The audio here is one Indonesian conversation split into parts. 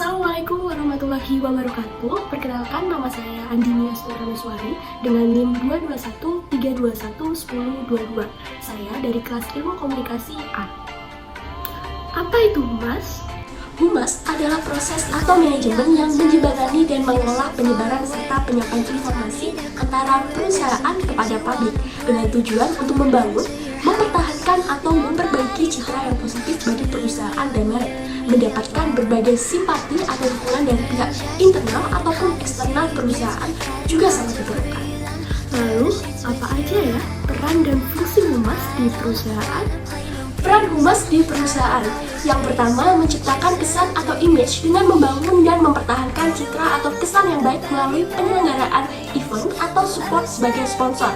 Assalamualaikum warahmatullahi wabarakatuh. Perkenalkan, nama saya Andinia Surameswari dengan NIM 221-321-1022. Saya dari kelas Ilmu Komunikasi A. Apa itu humas? Humas adalah proses atau manajemen yang menjembatani dan mengelola penyebaran serta penyampaian informasi antara perusahaan kepada publik dengan tujuan untuk membangun, mempertahankan atau memperbaiki citra yang positif bagi perusahaan dan merek, mendapatkan berbagai simpati atau dukungan dari pihak internal ataupun eksternal perusahaan juga sangat diperlukan. Lalu, apa aja ya peran dan fungsi humas di perusahaan? Peran humas di perusahaan yang pertama, menciptakan kesan atau image dengan membangun dan mempertahankan citra atau kesan yang baik melalui penyelenggaraan event atau support sebagai sponsor.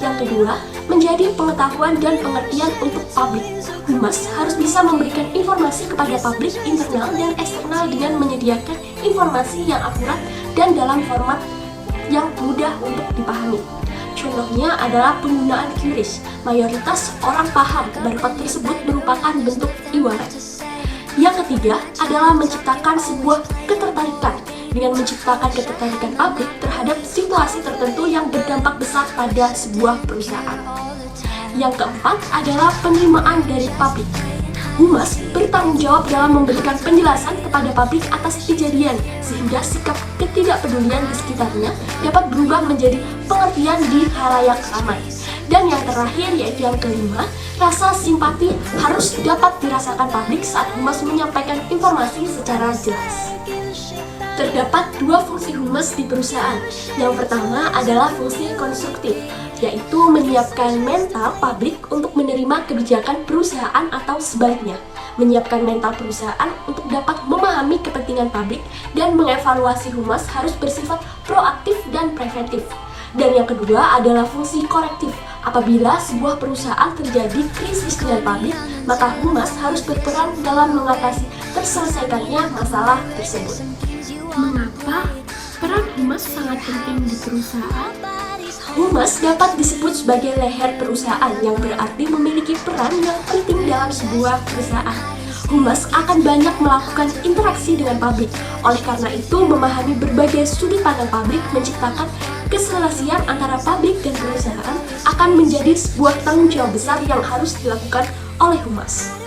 Yang kedua, menjadi pengetahuan dan pengertian untuk publik. Humas harus bisa memberikan informasi kepada publik internal dan eksternal dengan menyediakan informasi yang akurat dan dalam format yang mudah untuk dipahami. Contohnya adalah penggunaan QRIS. Mayoritas orang paham barcode tersebut merupakan bentuk e-wallet. Yang ketiga adalah menciptakan sebuah ketertarikan dengan menciptakan ketertarikan publik terhadap situasi tertentu yang berdampak besar pada sebuah perusahaan. Yang keempat adalah penerimaan dari publik. Humas bertanggung jawab dalam memberikan penjelasan kepada publik atas kejadian sehingga sikap ketidakpedulian di sekitarnya dapat berubah menjadi pengertian di khalayak ramai. Dan yang terakhir yaitu yang kelima, rasa simpati harus dapat dirasakan publik saat humas menyampaikan informasi secara jelas. Terdapat dua fungsi humas di perusahaan. Yang pertama adalah fungsi konstruktif, yaitu menyiapkan mental publik untuk menerima kebijakan perusahaan atau sebaliknya, menyiapkan mental perusahaan untuk dapat memahami kepentingan publik dan mengevaluasi humas harus bersifat proaktif dan preventif. Dan yang kedua adalah fungsi korektif. Apabila sebuah perusahaan terjadi krisis dengan publik, maka humas harus berperan dalam mengatasi terselesaikannya masalah tersebut. Mengapa peran humas sangat penting di perusahaan? Humas dapat disebut sebagai leher perusahaan yang berarti memiliki peran yang penting dalam sebuah perusahaan. Humas akan banyak melakukan interaksi dengan publik. Oleh karena itu, memahami berbagai sudut pandang publik menciptakan keselasian antara publik dan perusahaan akan menjadi sebuah tanggung jawab besar yang harus dilakukan oleh humas.